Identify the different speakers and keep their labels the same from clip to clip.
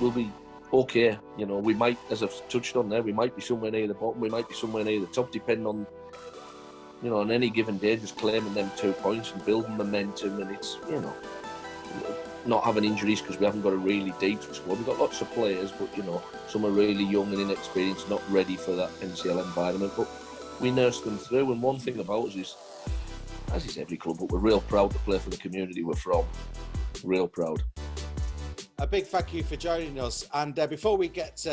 Speaker 1: We'll be okay. You know, we might, as I've touched on there, we might be somewhere near the bottom, we might be somewhere near the top, depending on, you know, on any given day, just claiming them 2 points and building momentum. And it's, you know, not having injuries because we haven't got a really deep squad. We've got lots of players, but, you know, some are really young and inexperienced, not ready for that NCL environment. But we nurse them through. And one thing about us is, as is every club, but we're real proud to play for the community we're from. Real proud.
Speaker 2: A big thank you for joining us. And before we get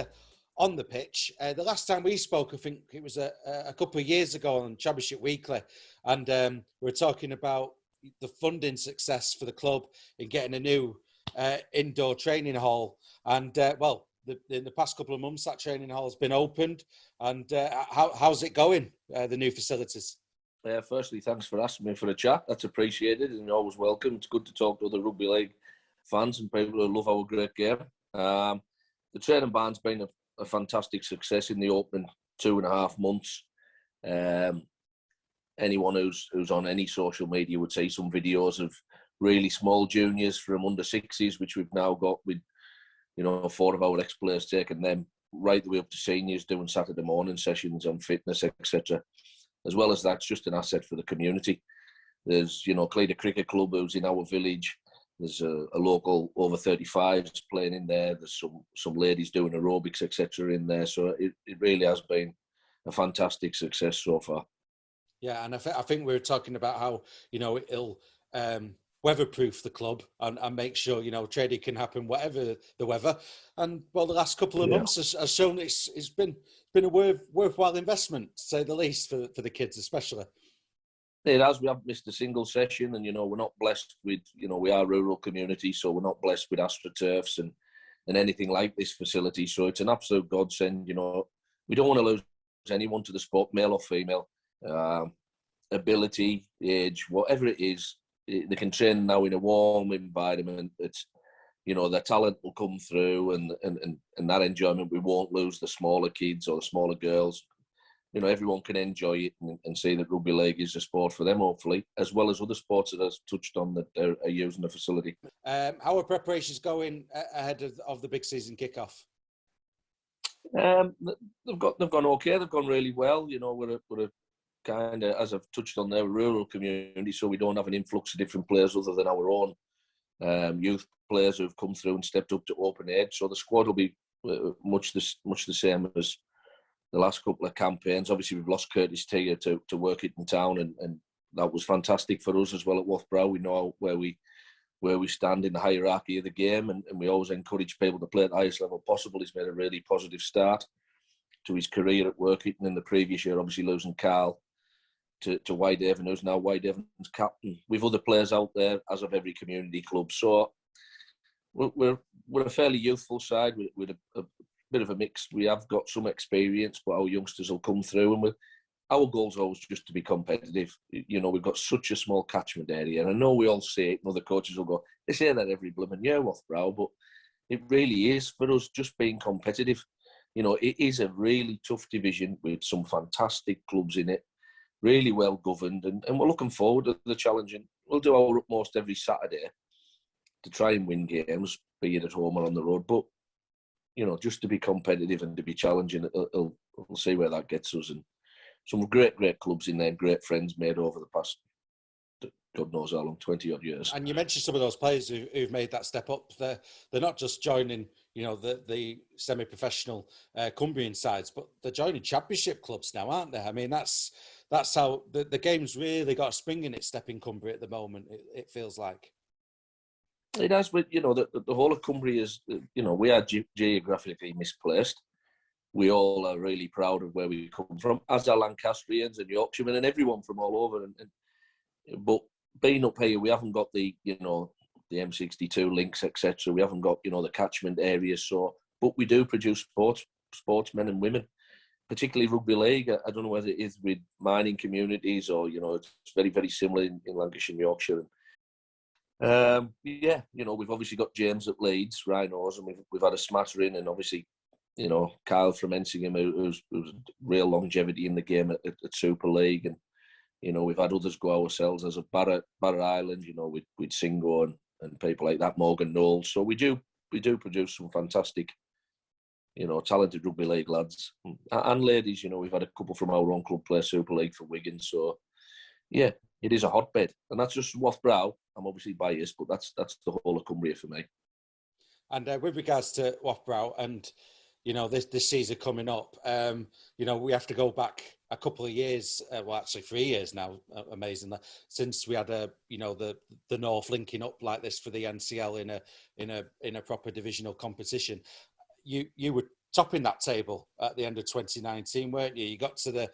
Speaker 2: on the pitch, the last time we spoke, I think it was a couple of years ago on Championship Weekly, and we were talking about the funding success for the club in getting a new indoor training hall. And in the past couple of months, that training hall has been opened. And how's it going, the new facilities?
Speaker 1: Firstly, thanks for asking me for a chat. That's appreciated and you're always welcome. It's good to talk to other Rugby League fans and people who love our great game. The training barn's been a fantastic success in the opening 2.5 months. Anyone who's on any social media would see some videos of really small juniors from under 60s, which we've now got with, you know, 4 of our ex-players taking them right the way up to seniors, doing Saturday morning sessions on fitness, etc. As well as that's just an asset for the community. There's, you know, Cleader Cricket Club who's in our village. There's a local over 35s playing in there. There's some ladies doing aerobics, etc. in there. So it really has been a fantastic success so far.
Speaker 2: Yeah, and I think we were talking about how, you know, it'll weatherproof the club and make sure, you know, trading can happen whatever the weather. And well, the last couple of months has shown it's been a worthwhile investment, to say the least, for the kids especially.
Speaker 1: It has. We haven't missed a single session, and, you know, we're not blessed with, you know, we are a rural community, so we're not blessed with AstroTurfs and anything like this facility. So it's an absolute godsend. You know, we don't want to lose anyone to the sport, male or female, ability, age, whatever it is. They can train now in a warm environment. It's, you know, their talent will come through, and that enjoyment. We won't lose the smaller kids or the smaller girls. You know, everyone can enjoy it and see that Rugby League is a sport for them, hopefully, as well as other sports that I've touched on that are using the facility.
Speaker 2: How are preparations going ahead of the big season kickoff?
Speaker 1: They've gone okay. They've gone really well. You know, we're a kind of, as I've touched on there, a rural community, so we don't have an influx of different players other than our own youth players who've come through and stepped up to open age. So the squad will be much the same as the last couple of campaigns. Obviously, we've lost Curtis Tier to work it in town, and that was fantastic for us as well at Wath. We know where we stand in the hierarchy of the game, and we always encourage people to play at the highest level possible. He's made a really positive start to his career at Workington in the previous year, obviously losing Carl to Whitehaven, who's now Whitehaven's captain, with other players out there, as of every community club. So we're a fairly youthful side with a bit of a mix. We have got some experience, but our youngsters will come through, and our goal's always just to be competitive. You know, we've got such a small catchment area, and I know we all say it, and other coaches will go, they say that every blooming year, Wathbrow, but it really is for us just being competitive. You know, it is a really tough division with some fantastic clubs in it, really well governed, and we're looking forward to the challenge. And we'll do our utmost every Saturday to try and win games, be it at home or on the road. But, you know, just to be competitive and to be challenging, we'll see where that gets us. And some great clubs in there, great friends made over the past, God knows how long, 20 odd years.
Speaker 2: And you mentioned some of those players who've made that step up. They're not just joining, you know, the semi-professional Cumbrian sides, but they're joining championship clubs now, aren't they? I mean, that's how the game's really got a spring in its step in Cumbria at the moment. It feels like.
Speaker 1: It has, but, you know, the whole of Cumbria is, you know, we are geographically misplaced. We all are really proud of where we come from, as are Lancastrians and Yorkshiremen and everyone from all over. But being up here, we haven't got the, you know, the M62 links, etc. We haven't got, you know, the catchment areas. So, but we do produce sportsmen and women, particularly rugby league. I don't know whether it is with mining communities or, you know, it's very, very similar in Lancashire and Yorkshire. Yeah, you know, we've obviously got James at Leeds, Rhinos, and we've had a smattering, and obviously, you know, Kyle from Ensingham, who's real longevity in the game at Super League, and, you know, we've had others go ourselves as a Barrett Island, you know, with Singo and people like that, Morgan Knowles. So we do produce some fantastic, talented rugby league lads and ladies. We've had a couple from our own club play Super League for Wigan. So yeah, it is a hotbed, and that's just Wath Brow. I'm obviously biased, but that's the whole of Cumbria for me.
Speaker 2: And with regards to Wath Brow, and this season coming up, we have to go back a couple of years, well, actually 3 years now, amazingly, since we had the North linking up like this for the NCL in a proper divisional competition. You were topping that table at the end of 2019, weren't you? You got to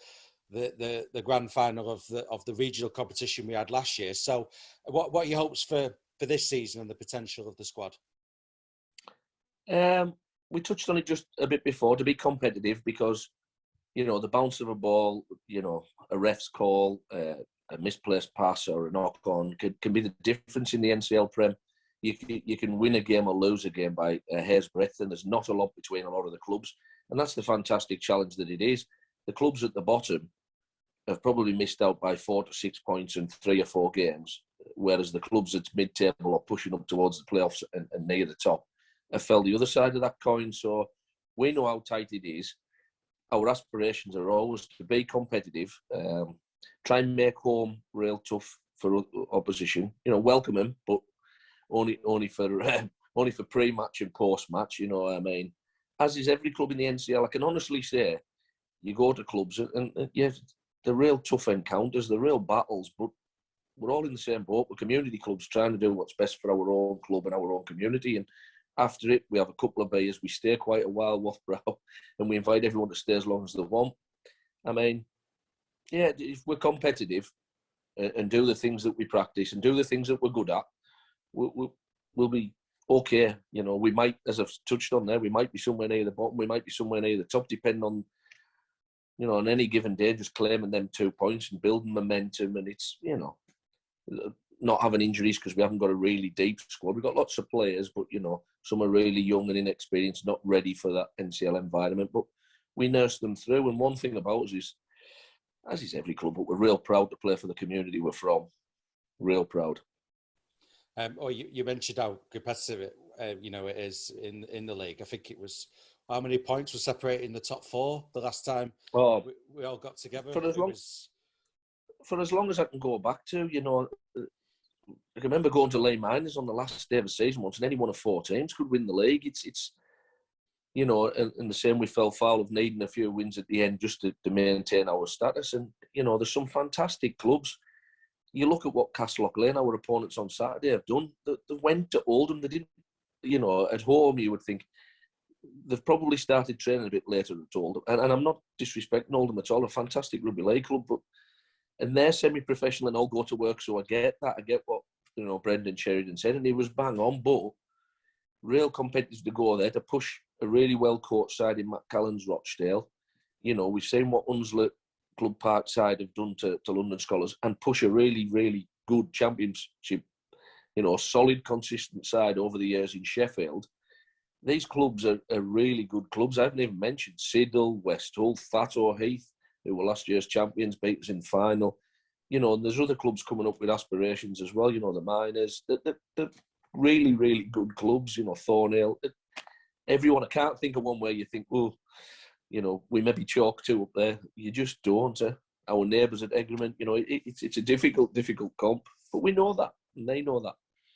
Speaker 2: the grand final of the regional competition we had last year. So, what are your hopes for this season and the potential of the squad?
Speaker 1: We touched on it just a bit before, to be competitive, because the bounce of a ball, a ref's call, a misplaced pass or a knock on can be the difference in the NCL Prem. You can win a game or lose a game by a hair's breadth, and there's not a lot between a lot of the clubs, and that's the fantastic challenge that it is. The clubs at the bottom have probably missed out by 4 to 6 points in 3 or 4 games, whereas the clubs at mid-table are pushing up towards the playoffs and near the top have fell the other side of that coin. So we know how tight it is. Our aspirations are always to be competitive, try and make home real tough for opposition. Welcome them, but only for pre-match and post-match. You know what I mean? As is every club in the NCL. I can honestly say, you go to clubs and the real tough encounters, the real battles, but we're all in the same boat. We're community clubs trying to do what's best for our own club and our own community. And after it, we have a couple of beers. We stay quite a while, Wath Brow, and we invite everyone to stay as long as they want. I mean, yeah, if we're competitive and do the things that we practice and do the things that we're good at, we'll be okay. We might, as I've touched on there, we might be somewhere near the bottom. We might be somewhere near the top, depending on, on any given day, just claiming them 2 points and building momentum. And it's, not having injuries, because we haven't got a really deep squad. We've got lots of players, but, some are really young and inexperienced, not ready for that NCL environment. But we nurse them through. And one thing about us is, as is every club, but we're real proud to play for the community we're from. Real proud.
Speaker 2: You mentioned how competitive it is in the league. I think it was, how many points were separating the top 4 the last time we all got together?
Speaker 1: For as long as I can go back to, I can remember going to Leigh Miners on the last day of the season once, and any one of 4 teams could win the league. It's and the same, we fell foul of needing a few wins at the end just to maintain our status. And, there's some fantastic clubs. You look at what Castlock Lane, our opponents on Saturday, have done. They went to Oldham. They didn't, at home you would think they've probably started training a bit later at Oldham. And I'm not disrespecting Oldham at all, a fantastic rugby league club, and they're semi-professional and all go to work, so I get that. I get what, Brendan Sheridan said, and he was bang on, but real competitive to go there, to push a really well-coached side in Matt Callan's Rochdale. We've seen what Hunslet Club Park side have done to London Scholars, and push a really, really good championship, solid, consistent side over the years in Sheffield. These clubs are really good clubs. I haven't even mentioned Siddle, West Hull, Thatto Heath, who were last year's champions, beat us in the final. And there's other clubs coming up with aspirations as well. The Miners, they're really, really good clubs. Thornhill, everyone. I can't think of one where you think, we maybe chalk 2 up there. You just don't. Our neighbours at Egremont, it's a difficult comp, but we know that, and they know that.